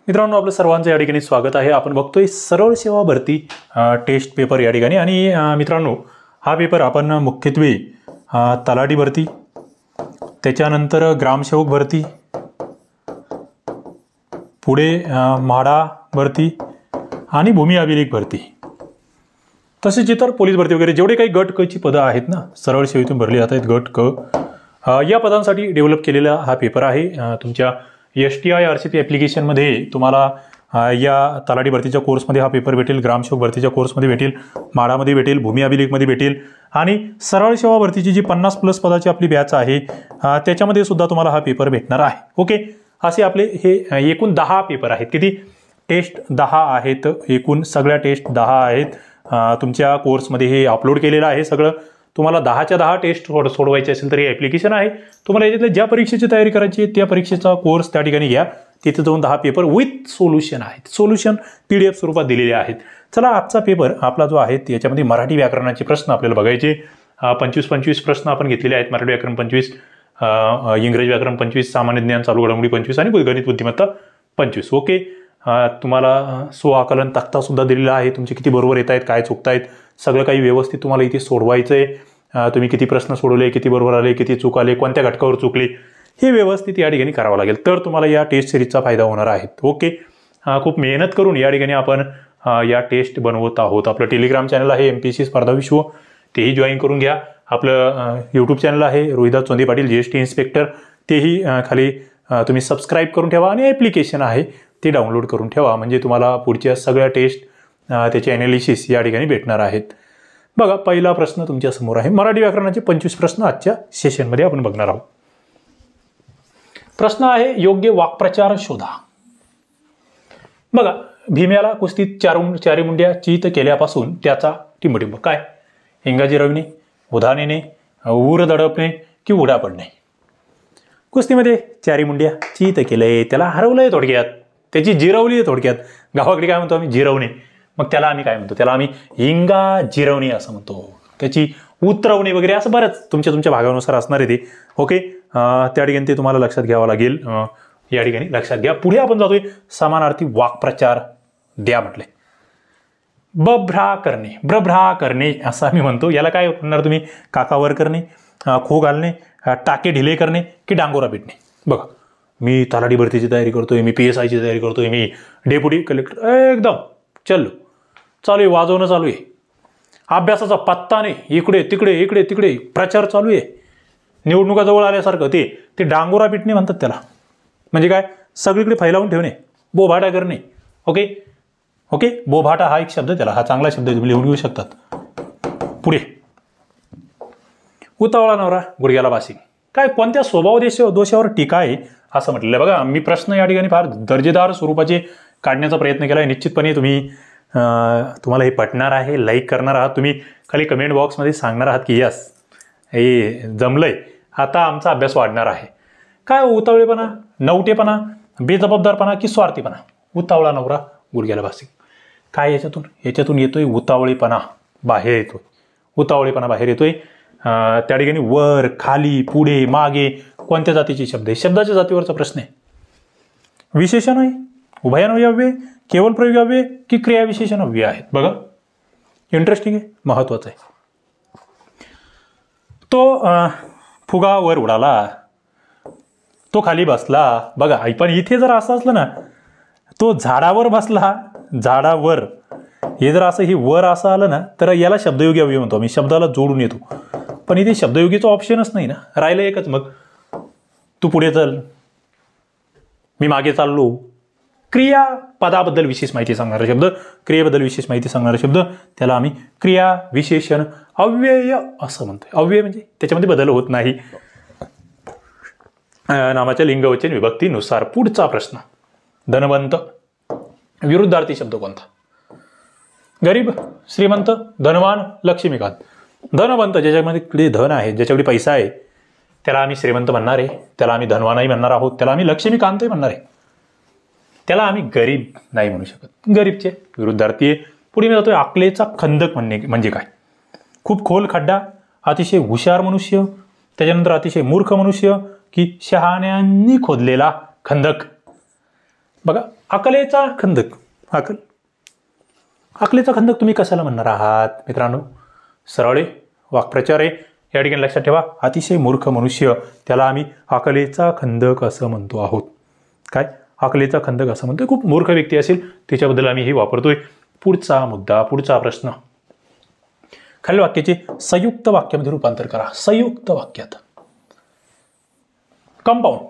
मित्रांनो, आपलं सर्वांचं या ठिकाणी स्वागत आहे। आपण बघतोय सरळ सेवा भरती टेस्ट पेपर या ठिकाणी। आणि मित्रांनो, हा पेपर आपण मुख्यत्वे तलाठी भरती, त्याच्यानंतर ग्रामसेवक भरती, पुढे म्हाडा भरती आणि भूमी अभिलेख भरती, तसेच इतर पोलीस भरती वगैरे जेवढे काही गट क ची पदं आहेत ना, सरळ सेवेतून भरली जात आहेत गट क, या पदांसाठी डेव्हलप केलेला हा पेपर आहे। तुमच्या STI RCP ॲप्लिकेशनमध्ये तुम्हाला या तलाठी भरतीच्या कोर्समध्ये हा पेपर भेटेल, ग्रामसेवक भरतीच्या कोर्समध्ये भेटेल, म्हाडामध्ये भेटेल, भूमी अभिलेखमध्ये भेटेल आणि सरळ सेवा भरतीची जी 50+ पदाची आपली बॅच आहे त्याच्यामध्ये सुद्धा तुम्हाला हा पेपर भेटणार आहे। ओके, असे आपले हे एकूण 10 पेपर आहेत। किती टेस्ट? 10 आहेत एकूण, सगळ्या टेस्ट 10 आहेत। तुमच्या कोर्समध्ये हे अपलोड केलेलं आहे सगळं। तुम्हाला 10च्या 10 टेस्ट सोडवायचे असेल तर हे ॲप्लिकेशन आहे। तुम्हाला याच्यातल्या ज्या परीक्षेची तयारी करायची आहे त्या परीक्षेचा कोर्स त्या ठिकाणी घ्या। तिथे जाऊन 10 पेपर विथ सोल्युशन आहेत, सोल्युशन PDF स्वरूपात दिलेले आहेत। चला, आजचा पेपर आपला जो आहे याच्यामध्ये मराठी व्याकरणाचे प्रश्न आपल्याला बघायचे। 25 प्रश्न आपण घेतलेले आहेत। मराठी व्याकरण 25, इंग्रजी व्याकरण 25, सामान्य ज्ञान चालू घडामोडी 25 आणि गणित बुद्धिमत्ता 25। ओके, तुम्हाला स्वआकलन तक्ता सुद्धा दिलेला आहे। तुमचे किती बरोबर येत आहेत, काय चुकतायत, सगळं काही व्यवस्थित तुम्हाला इथे सोडवायचं आहे। तुम्ही किती प्रश्न सोडवले, किती बरोबर आले, किती चूक आले, कोणत्या घटकावर चुकले, हे व्यवस्थित या ठिकाणी करावं लागेल, तर तुम्हाला या टेस्ट सिरीजचा फायदा होणार आहे। ओके, खूप मेहनत करून या ठिकाणी आपण या टेस्ट बनवत आहोत। आपलं टेलिग्राम चॅनल आहे MPSC स्पर्धा विश्व, तेही जॉईन करून घ्या। आपलं यूट्यूब चॅनल आहे रोहिदास चोंधे पाटील GST इन्स्पेक्टर, तेही खाली तुम्ही सबस्क्राईब करून ठेवा आणि ॲप्लिकेशन आहे ते डाउनलोड करून ठेवा, म्हणजे तुम्हाला पुढच्या सगळ्या टेस्ट त्याचे ॲनालिसिस या ठिकाणी भेटणार आहेत। बघा, पहिला प्रश्न तुमच्या समोर आहे। मराठी व्याकरणाचे 25 प्रश्न आजच्या सेशनमध्ये आपण बघणार आहोत। प्रश्न आहे, योग्य वाक्प्रचार शोधा। बघा, भीम्याला कुस्तीत चारी मुंड्या चित केल्यापासून त्याचा टिंबटिंब काय? हिंगा जिरवणे, उधा नेणे, ऊर दडपणे की उडा पडणे? कुस्तीमध्ये चारी मुंड्या चित केलंय, त्याला हरवलंय थोडक्यात, त्याची जिरवली आहे थोडक्यात। गावाकडे काय म्हणतो आम्ही? जिरवणे। मग त्याला आम्ही काय म्हणतो? त्याला आम्ही हिंगा जिरवणे असं म्हणतो। त्याची उतरवणे वगैरे असं बरंच तुमच्या भागानुसार असणार आहे ते। ओके, त्या ठिकाणी ते तुम्हाला लक्षात घ्यावं लागेल, या ठिकाणी लक्षात घ्या। पुढे आपण जातोय, समानार्थी वाक्प्रचार द्या म्हटले। बभ्रा करणे, ब्रभ्रा करणे असं आम्ही म्हणतो। याला काय म्हणणार तुम्ही? काकावर करणे, खो घालणे, टाके ढिले करणे की डांगोरा पिटणे? बघा, मी तलाठी भरतीची तयारी करतोय, मी PSIची तयारी करतोय, मी डेप्युटी कलेक्टर, एकदम चालू आहे, वाजवणं चालू आहे, अभ्यासाचा पत्ता नाही, इकडे तिकडे प्रचार चालू आहे, निवडणुका जवळ आल्यासारखं ते डांगोरा पिटणे म्हणतात त्याला। म्हणजे काय? सगळीकडे फैलावून ठेवणे, बोभाटा करणे। ओके, बोभाटा हा एक शब्द, त्याला हा चांगला शब्द तुम्ही लिहून घेऊ शकतात। पुढे, उतावळा नवरा गुडघ्याला बाशिंग, काय कोणत्या स्वभाव दोषावर टीका आहे असं म्हटलेलं आहे। बघा, मी प्रश्न या ठिकाणी फार दर्जेदार स्वरूपाचे काढण्याचा प्रयत्न केला आहे। निश्चितपणे तुम्हाला हे पटणार आहे, लाईक करणार आहात, तुम्ही खाली कमेंट बॉक्समध्ये सांगणार आहात की यस, हे जमलंय, आता आमचा अभ्यास वाढणार आहे। काय? उतावळेपणा, नवटेपणा, बेजबाबदारपणा की स्वार्थीपणा? उतावळा नवरा गुडघ्याला बाशिंग, काय याच्यातून येतोय उतावळेपणा बाहेर येतोय, उतावळेपणा बाहेर येतोय। त्या ठिकाणी वर, खाली, पुढे, मागे कोणत्या जातीचे शब्द आहे? शब्दाच्या जातीवरचा प्रश्न आहे। विशेषण आहे, उभयान्वयव्ये, केवळ प्रयोगाव्ये की क्रियाविशेषण अव्यय आहेत? बघा, इंटरेस्टिंग आहे, महत्वाचं आहे। तो फुगा वर उडाला, तो खाली बसला। बघा, पण इथे जर असं असलं ना, तो झाडावर बसला, झाडावर, हे जर असं, हे वर असं आलं ना, तर याला शब्दयोगी अव्यय म्हणतो आम्ही, शब्दाला जोडून येतो। पण इथे शब्दयोगीचा ऑप्शनच नाही ना, राहिलं एकच। मग तू पुढे चल, मी मागे चाललो, क्रिया पदाबद्दल विशेष माहिती सांगणारा शब्द, क्रियेबद्दल विशेष माहिती सांगणारा शब्द, त्याला आम्ही क्रिया विशेषण अव्यय असं म्हणतोय। अव्यय म्हणजे त्याच्यामध्ये बदल होत नाही नामाच्या लिंगवचन विभक्तीनुसार। पुढचा प्रश्न, धनवंत विरुद्धार्थी शब्द कोणता? गरीब, श्रीमंत, धनवान, लक्ष्मीकांत? धनवंत, ज्याच्यामध्ये धन आहे, ज्याच्याकडे पैसा आहे, त्याला आम्ही श्रीमंत म्हणणार आहे, त्याला आम्ही धनवानही म्हणणार आहोत, त्याला आम्ही लक्ष्मीकांतही म्हणणार आहे, त्याला आम्ही गरीब नाही म्हणू शकत। गरीबचे विरुद्धार्थी आहे। पुढे मी जातोय, अकलेचा खंदक म्हणजे काय? खूप खोल खड्डा, अतिशय हुशार मनुष्य, त्याच्यानंतर अतिशय मूर्ख मनुष्य की शहाण्यांनी खोदलेला खंदक? बघा, अकलेचा खंदक. अकलेचा खंदक तुम्ही कशाला म्हणणार आहात मित्रांनो? सरळ वाक्प्रचार आहे. या ठिकाणी लक्षात ठेवा, अतिशय मूर्ख मनुष्य त्याला आम्ही अकलेचा खंदक असं म्हणतो आहोत. काय अकलेचा खंदक असं म्हणतोय? खूप मूर्ख व्यक्ती असेल त्याच्याबद्दल आम्ही हे वापरतोय. पुढचा मुद्दा, पुढचा प्रश्न. खालील वाक्याचे संयुक्त वाक्यामध्ये रूपांतर करा. संयुक्त वाक्यात कंपाऊंड.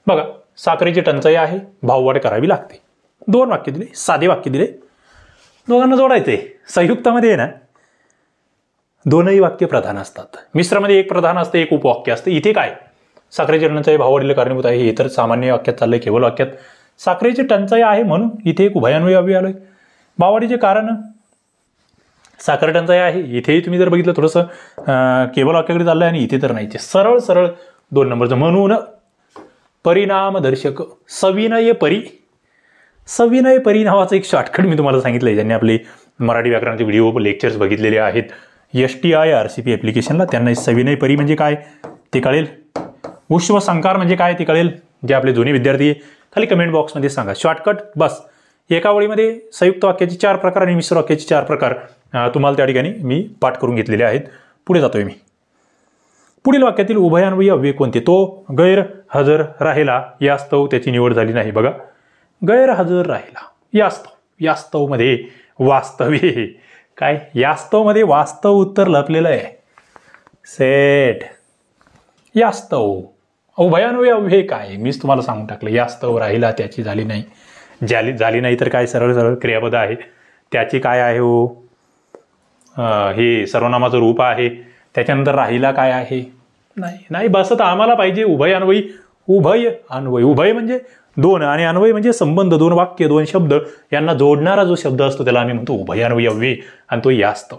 बघा, साखरेची टंचाई आहे, भाववाढ करावी लागते. 2 वाक्य दिले, साधे वाक्य दिले, दोघांना जोडायचे. संयुक्तामध्ये आहे ना, 2ही वाक्य प्रधान असतात. मिश्रामध्ये एक प्रधान असते, एक उपवाक्य असते. इथे काय, साखरेची टंचाई भाववाढीला कारणीभूत आहे हे तर सामान्य वाक्यात चाललंय. केवळ वाक्यात साखरेची टंचाई आहे म्हणून इथे एक उभयान्वयी अव्यय आलोय. भाववाढीचे कारण साखर टंचाई आहे, इथेही तुम्ही जर बघितलं थोडंसं केवळ वाक्याकडे चाललंय आणि इथे तर नाहीचे. सरळ सरळ 2 नंबरचं. म्हणून परिणामदर्शक सविनय परी. सविनय परी नावाचं एक शॉर्टकट मी तुम्हाला सांगितलंय. ज्यांनी आपले मराठी व्याकरणाचे व्हिडिओ लेक्चर्स बघितलेले आहेत STI RCP ॲप्लिकेशनला, त्यांना सविनय परी म्हणजे काय ते कळेल. उश्वसंकार म्हणजे काय ते कळेल. जे आपले जुने विद्यार्थी आहे खाली कमेंट बॉक्समध्ये सांगा. शॉर्टकट बस. एका ओळीमध्ये संयुक्त वाक्याचे 4 प्रकार आणि मिश्र वाक्याचे 4 प्रकार तुम्हाला त्या ठिकाणी मी पाठ करून घेतलेले आहेत. पुढे जातोय मी. पुढील वाक्यातील उभयान्वयी अव्यय कोणते? तो गैरहजर राहिला, यास्तव त्याची निवड झाली नाही. बघा, गैरहजर राहिला, यास्तव. यास्तवमध्ये वास्तव्य. काय, यास्तवमध्ये वास्तव उत्तर लपलेलं आहे. सेट. यास्तव उभयान्वयी अव्यय काय मीच तुम्हाला सांगून टाकलं. यास्तव राहिला, त्याची झाली नाही. झाली नाही तर काय, सरळ सरळ क्रियापद आहे. त्याची काय आहे हो, हे सर्वनामाचं रूप आहे. त्याच्यानंतर राहिला काय आहे? नाही बसत. आम्हाला पाहिजे उभयान्वयी. उभय अन्वय. उभय म्हणजे 2 आणि अन्वय म्हणजे संबंध. 2 वाक्य, 2 शब्द यांना जोडणारा जो शब्द असतो त्याला आम्ही म्हणतो उभयान्वयी अव्यय. आणि तो यास्तव.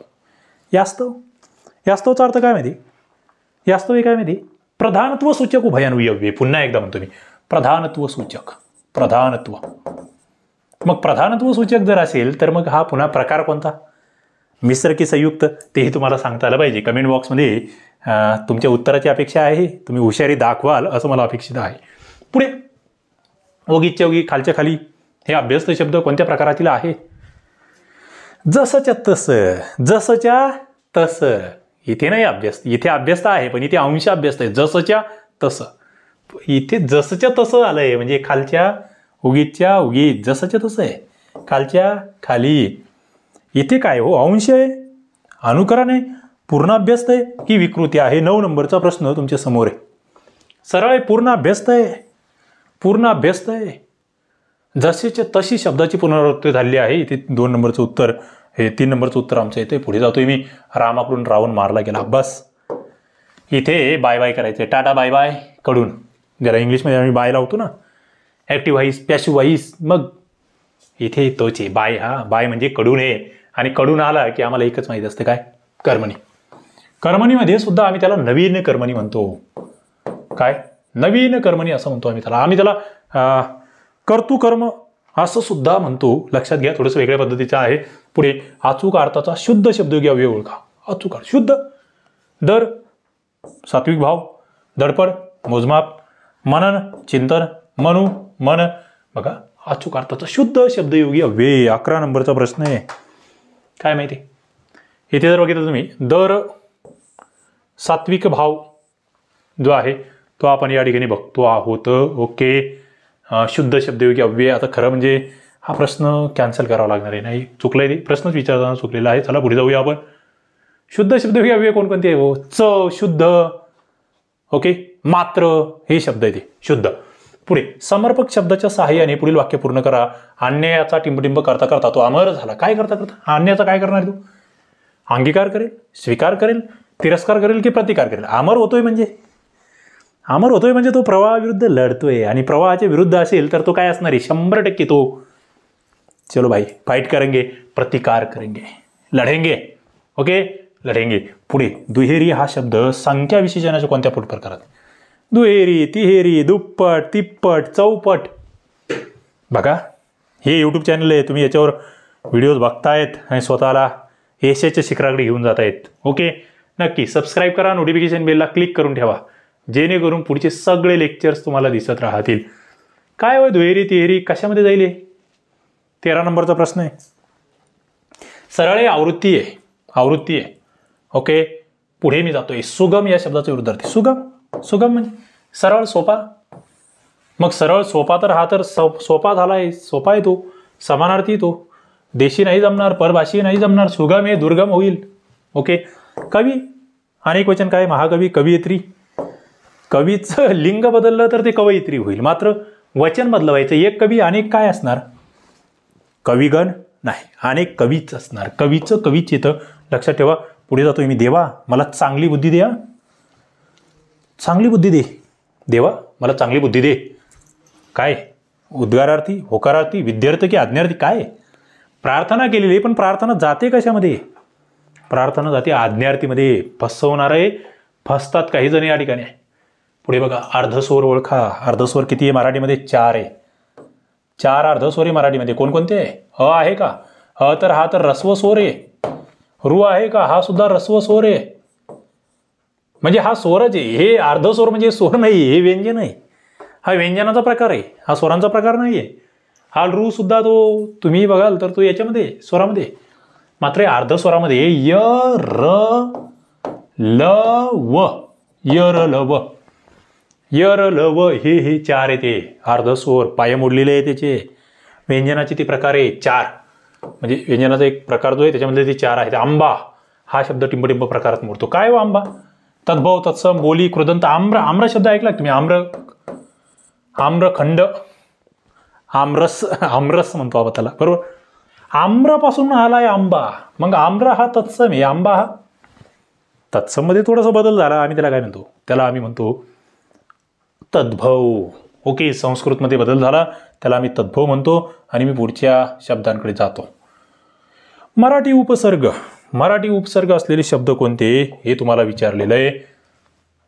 यास्तव. यास्तवचा अर्थ काय माहिती? यास्तव हे काय माहिती? प्रधानत्व सूचक उभयान्वयी अव्यय. पुन्हा एकदा म्हणतो मी, प्रधानत्व सूचक. प्रधानत्व. मग प्रधानत्व सूचक जर असेल तर मग हा पुन्हा प्रकार कोणता? मिश्र की संयुक्त? तेही तुम्हाला सांगता आलं पाहिजे. कमेंट बॉक्समध्ये तुमच्या उत्तराची अपेक्षा आहे. तुम्ही हुशारी दाखवाल असं मला अपेक्षित आहे. पुढे ओगीच्या ओगी, खालच्या खाली हे अभ्यस्त शब्द कोणत्या प्रकारातील आहे? जसंच्या तसं. जसंच्या तसं. इथे नाही अभ्यस्त. इथे अभ्यस्त आहे पण इथे अंश अभ्यस्त आहे. जसंच्या तसं. इथे जसंच्या तसं आलंय म्हणजे खालच्या उगीच्या उगीत. जसंच्या तसं आहे, खालच्या खाली. इथे काय हो, अंश आहे, अनुकरण आहे, पूर्ण अभ्यस्त आहे की विकृती आहे? 9 नंबरचा प्रश्न तुमच्या समोर आहे. सरळ आहे, पूर्ण अभ्यस्त आहे. पूर्ण अभ्यस्त आहे. जसेच्या तशी शब्दाची पुनरावृत्ती झालेली आहे. इथे 2 नंबरचं उत्तर. हे 3 नंबरचं उत्तर आमचं येते. पुढे जातोय मी. रामाकडून रावण मारला गेला. बस. इथे बाय बाय करायचंय. टाटा बाय बाय कडून. जरा इंग्लिशमध्ये आम्ही बाय लावतो ना, ॲक्टिव्ह व्हाईस, पॅसिव्ह व्हाईस. मग इथे तोच आहे बाय. हा, बाय म्हणजे कडून आहे. आणि कडून आला की आम्हाला एकच माहिती असतं, काय? कर्मणी. कर्मणीमध्ये सुद्धा आम्ही त्याला नवीन कर्मणी म्हणतो. काय? नवीन कर्मणी असं म्हणतो आम्ही त्याला. आम्ही त्याला कर्तुकर्म असं सुद्धा म्हणतो. लक्षात घ्या, थोडंसं वेगळ्या पद्धतीचं आहे. पुढे अचूक अर्थाचा शुद्ध शब्दयोगी अव्यय ओळखा. अचूक अर्थ. शुद्ध. दर, सात्विक भाव, धडपड, मोजमाप, मनन, चिंतन, मनू, मन. बघा, अचूक अर्थाचा शुद्ध शब्दयोगी अव्यय. 11 नंबरचा प्रश्न आहे. काय माहिती? इथे जर बघितलं तुम्ही, दर, सात्विक भाव जो आहे तो आपण या ठिकाणी बघतो आहोत. ओके. शुद्ध शब्दयोगी अव्यय. आता खरं म्हणजे हा प्रश्न कॅन्सल करावा लागणार आहे. नाही, चुकलंय ते. प्रश्नच विचारताना चुकलेला आहे. चला पुढे जाऊया आपण. शुद्ध शब्दयोगी अव्यय कोणकोणते आहे हो? च, शुद्ध. ओके. मात्र हे शब्द आहे ते शुद्ध. पुढे समर्पक शब्दाच्या सहाय्याने पुढील वाक्य पूर्ण करा. अन्यायाचा टिंबटिंब करता करता तो अमर झाला. काय करता करता? अन्यायाचा काय करणार तो? अंगीकार करेल, स्वीकार करेल, तिरस्कार करेल की प्रतिकार करेल? अमर होतोय म्हणजे? अमर होतोय म्हणजे तो प्रवाहाविरुद्ध लढतोय. आणि प्रवाहाच्या विरुद्ध असेल तर तो काय असणार आहे? 100% तो चलो भाई फाइट करेंगे, प्रतिकार करेंगे, लढेंगे. ओके, लढेंगे. पुढे दुहेरी हा शब्द संख्या विशेषणाच्या कोणत्या प्रकारात? दुहेरी, तिहेरी, दुप्पट, तिप्पट, चौपट. बघा, हे यूट्यूब चॅनल आहे. तुम्ही याच्यावर व्हिडिओज बघतायत आणि स्वतःला यशाच्या शिखराकडे घेऊन जात आहेत. ओके, नक्की सबस्क्राईब करा. नोटिफिकेशन बेलला क्लिक करून ठेवा जेणेकरून पुढचे सगळे लेक्चर्स तुम्हाला दिसत राहतील. काय होय दुहेरी तिहेरी कशामध्ये जाईल? 13 नंबरचा प्रश्न आहे. सरळ आहे, आवृत्ती आहे, आवृत्ती आहे. ओके, पुढे मी जातोय. सुगम या शब्दाचे विरुद्धार्थी. सुगम, सुगम म्हणजे सरळ सोपा. मग सरळ सोपा तर हा तर सोपा झालाय, सोपा आहे तो, समानार्थी तो. देशी नाही जमणार, परभाषी नाही जमणार. सुगम हे दुर्गम होईल. ओके, कवी अनेक वचन काय? महाकवी, कवयित्री. कवीचं लिंग बदललं तर ते कवयित्री होईल, मात्र वचन बदलवायचं. एक कवी अनेक काय असणार? कविगण नाही, अनेक कवीच असणार. कवीचं कवीच येतं, लक्षात ठेवा. पुढे जातोय मी. देवा मला चांगली बुद्धी द्या. चांगली बुद्धी दे देवा, मला चांगली बुद्धी दे. काय? उद्गारार्थी, होकारार्थी, विद्यार्थी की आज्ञार्थी? काय? प्रार्थना केलेली, पण प्रार्थना जाते कशामध्ये? प्रार्थना जाते आज्ञार्थीमध्ये. फसवणारे फसतात काही जण या ठिकाणी. पुढे बघा, अर्धस्वर ओळखा. अर्धस्वर किती आहे मराठीमध्ये? 4 आहे. 4 अर्धस्वर आहे मराठीमध्ये. कोणकोणते आहे? अ आहे का? अ तर हा तर रस्व स्वर आहे. रू आहे का? हा सुद्धा रस्व स्वर आहे. म्हणजे हा स्वरच आहे. हे अर्धस्वर म्हणजे स्वर नाही, हे व्यंजन आहे. हा व्यंजनाचा प्रकार आहे, हा स्वरांचा प्रकार नाही आहे. हा रू सुद्धा तो तुम्ही बघाल तर तो याच्यामध्ये स्वरामध्ये, मात्र अर्धस्वरामध्ये य र ल व, य र ल व, य र ल व हे 4 येते. अर्धस्वर पाय मोडलेले आहे त्याचे. व्यंजनाचे ते प्रकार आहे 4. म्हणजे व्यंजनाचा एक प्रकार जो आहे त्याच्यामध्ये ते 4 आहेत. आंबा हा शब्द टिंबटिंब प्रकारात मोडतो. काय व आंबा? तद्भव, तत्सम, बोली, कृदंत. आम्र, आम्र शब्द ऐकला तुम्ही? आम्रखंड, आमरस, आमरस म्हणतो आपण त्याला, बरोबर. आम्रपासून आलाय आंबा. मग आम्र हा तत्सम आहे, आंबा हा तत्सम मध्ये थोडासा बदल झाला. आम्ही त्याला काय म्हणतो? त्याला आम्ही म्हणतो तद्भव. ओके, संस्कृतमध्ये बदल झाला, त्याला आम्ही तद्भव म्हणतो. आणि मी पुढच्या शब्दांकडे जातो. मराठी उपसर्ग. मराठी उपसर्ग असलेले शब्द कोणते हे तुम्हाला विचारलेलं आहे.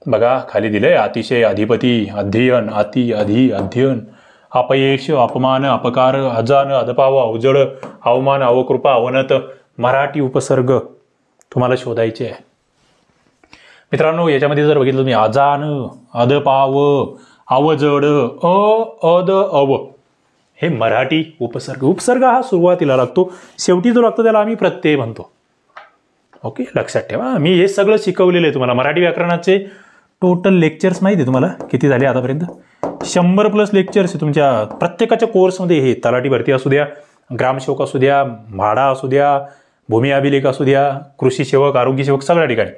बघा खाली दिलंय. अतिशय, अधिपती, अध्ययन, अति, अधि, अध्ययन, अपयश, अपमान, अपकार, अजान, अदपाव, अवजड, अवमान, अवकृपा, अवनत. मराठी उपसर्ग तुम्हाला शोधायचे आहे मित्रांनो. याच्यामध्ये जर बघितलं तुम्ही, अजान, अदपाव, अवजड, अद, अव, हे मराठी उपसर्ग. उपसर्ग हा सुरुवातीला लागतो, शेवटी जो लागतो त्याला आम्ही प्रत्यय म्हणतो. ओके, लक्षात ठेवा. मी हे सगळं शिकवलेलं आहे तुम्हाला. मराठी व्याकरणाचे टोटल लेक्चर्स माहिती आहे तुम्हाला किती झाले आतापर्यंत? 100+ लेक्चर्स आहे तुमच्या प्रत्येकाच्या कोर्समध्ये. हे तलाठी भरती असू द्या, ग्रामसेवक असू द्या, म्हाडा असू द्या, भूमी अभिलेख असू द्या, कृषी सेवक, आरोग्य सेवक, सगळ्या ठिकाणी.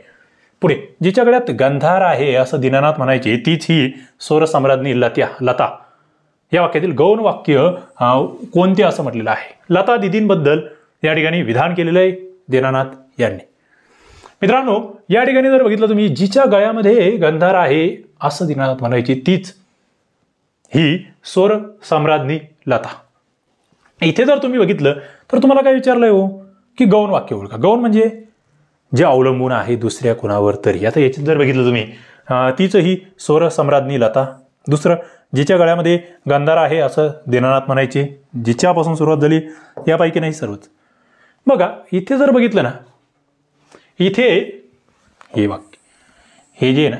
पुढे जिच्या गळ्यात गंधार आहे असं दीनानाथ म्हणायचे, तीच ही स्वरसम्राज्ञी लता. या वाक्यातील गौण वाक्य कोणते असं म्हटलेलं आहे? लता दिदींबद्दल या ठिकाणी विधान केलेलं आहे दीनानाथ यांनी. मित्रांनो, या ठिकाणी जर बघितलं तुम्ही, जिच्या गळ्यामध्ये गंधार आहे असं दीनानाथ म्हणायची, तीच ही स्वर सम्राज्ञी लता. इथे जर तुम्ही बघितलं तर तुम्हाला काय विचारलंय हो की गौण वाक्य ओळखा. गौण म्हणजे जे अवलंबून आहे दुसऱ्या कुणावर तरी. आता याच्यात जर बघितलं तुम्ही, तीच ही स्वर सम्राज्ञी लता. दुसरं, जिच्या गळ्यामध्ये गंधार आहे असं दीनानाथ म्हणायचे, जिच्यापासून सुरुवात झाली यापैकी नाही सर्वच. बघा इथे जर बघितलं ना, इथे हे वाक्य, हे जे आहे ना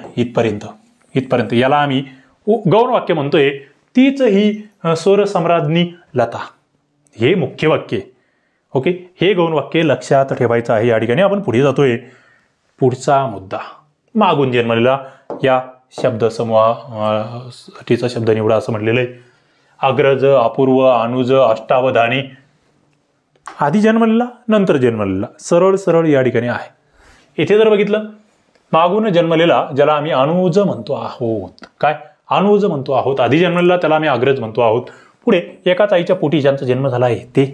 इथपर्यंत याला आम्ही गौण वाक्य म्हणतोय. तीच ही स्वर सम्राज्ञी लता, हे मुख्य वाक्य. ओके, हे गौण वाक्य लक्षात ठेवायचं आहे. या ठिकाणी आपण पुढे जातोय. पुढचा मुद्दा, मागून जन्मलेला या शब्दसमूहाचा शब्द निवडा असं म्हटलेलं आहे. अग्रज, अपूर्व, अनुज, अष्टावधानी. आधी जन्मलेला, नंतर जन्मलेला, सरळ सरळ या ठिकाणी आहे. इथे जर बघितलं, मागून जन्मलेला ज्याला आम्ही अनुज म्हणतो आहोत. काय? अनुज म्हणतो आहोत. आधी जन्मलेला त्याला आम्ही अग्रज म्हणतो आहोत. पुढे एकाच आईच्या पोटी ज्यांचा जन्म झाला आहे ते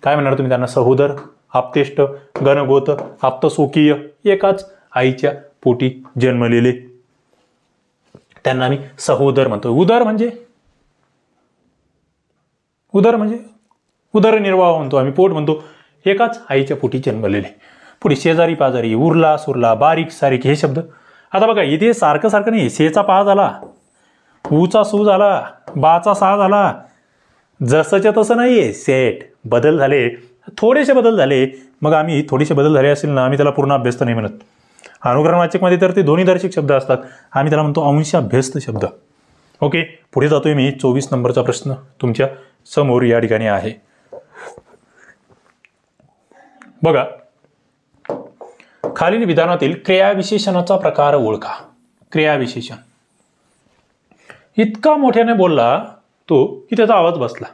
काय म्हणणार तुम्ही त्यांना? सहोदर, आप्तेष्ट, गणगोत, आप्तस्वकीय. एकाच आईच्या पोटी जन्मलेले त्यांना आम्ही सहोदर म्हणतो. उदरनिर्वाह म्हणतो आम्ही, पोट म्हणतो. एकाच आईच्या पोटी जन्मलेले. पुढे शेजारी पाजारी, उरला सुरला, बारीक सारीक, हे शब्द. आता बघा इथे सारखं सारखं नाही. सेचा पा झाला, ऊचा सू झाला, बाचा सा झाला, जसंच्या तसं नाहीये. सेट बदल झाले, थोडेसे बदल झाले. मग आम्ही थोडेसे बदल झाले असेल ना, आम्ही त्याला पूर्ण अभ्यस्त नाही म्हणत. अनुकरणवाचकमध्ये तर ते दोन्ही दर्शक शब्द असतात, आम्ही त्याला म्हणतो अंशाभ्यस्त शब्द. ओके, पुढे जातोय मी. 24 नंबरचा प्रश्न तुमच्या समोर या ठिकाणी आहे. बघा, खालील विधानातील क्रियाविशेषणाचा प्रकार ओळखा. क्रियाविशेषण. इतका मोठ्याने बोलला तो की त्याचा आवाज बसला.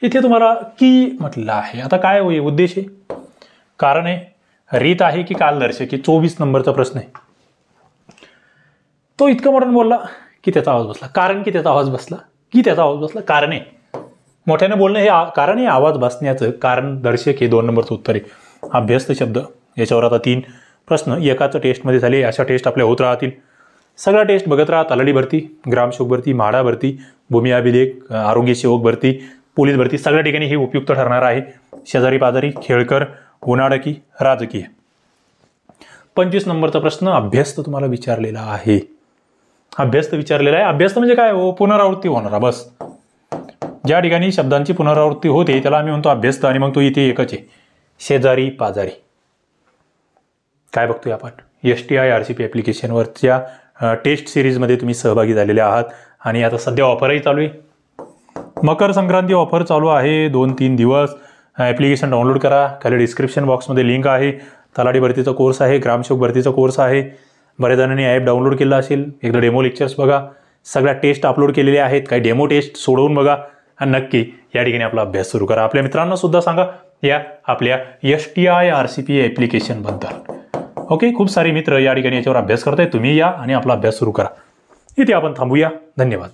इथे तुम्हाला की म्हटलेलं आहे. आता काय होईल उद्देश आहे, कारण आहे, रीत आहे की कालदर्शक? 24 नंबरचा प्रश्न आहे. तो इतका मोठ्याने बोलला की त्याचा आवाज बसला. कारण की त्याचा आवाज बसला, की त्याचा आवाज बसला, कारण आहे. मोठ्याने बोलणं हे कारण आहे, आवाज बसण्याचं कारण दर्शक हे 2 नंबरचं उत्तर आहे. अभ्यस्त शब्द. याच्यावर आता 3 प्रश्न एकाच टेस्टमध्ये झाले. अशा टेस्ट आपल्या होत राहतील. सगळ्या टेस्ट बघत राहा. तलाठी भरती, ग्रामसेवक भरती, म्हाडा भरती, भूमी अभिलेख, आरोग्य सेवक भरती, पोलीस भरती, सगळ्या ठिकाणी हे उपयुक्त ठरणार आहे. शेजारी पाजारी, खेळकर, उन्हाळकी, राजकीय. 25 नंबरचा प्रश्न अभ्यस्त तुम्हाला विचारलेला आहे. अभ्यस्त विचारलेला आहे. अभ्यस्त म्हणजे काय हो? पुनरावृत्ती होणारा. बस ज्या ठिकाणी शब्दांची पुनरावृत्ती होते त्याला आम्ही म्हणतो अभ्यस्त. आणि मग तो इथे एकच आहे, शेजारी पाजारी. काय बघतोय आपण? STI RCP ॲप्लिकेशनवरच्या टेस्ट सिरीजमध्ये तुम्ही सहभागी झालेले आहात. आणि आता सध्या ऑफरही चालू आहे. मकर संक्रांती ऑफर चालू आहे 2-3 दिवस. ॲप्लिकेशन डाउनलोड करा. खाली डिस्क्रिप्शन बॉक्समध्ये लिंक आहे. तलाठी भरतीचा कोर्स आहे, ग्रामसेवक भरतीचा कोर्स आहे. बऱ्याच जणांनी ॲप डाउनलोड केला असेल. एकदा डेमो लेक्चर्स बघा. सगळ्या टेस्ट अपलोड केलेल्या आहेत. काही डेमो टेस्ट सोडवून बघा आणि नक्की या ठिकाणी आपला अभ्यास सुरू करा. आपल्या मित्रांना सुद्धा सांगा या आपल्या STI RCP ॲप्लिकेशनबद्दल. ओके, खूप सारे मित्र या ठिकाणी याच्यावर अभ्यास करताय. तुम्ही या आणि आपला अभ्यास सुरू करा. इथे आपण थांबूया. धन्यवाद.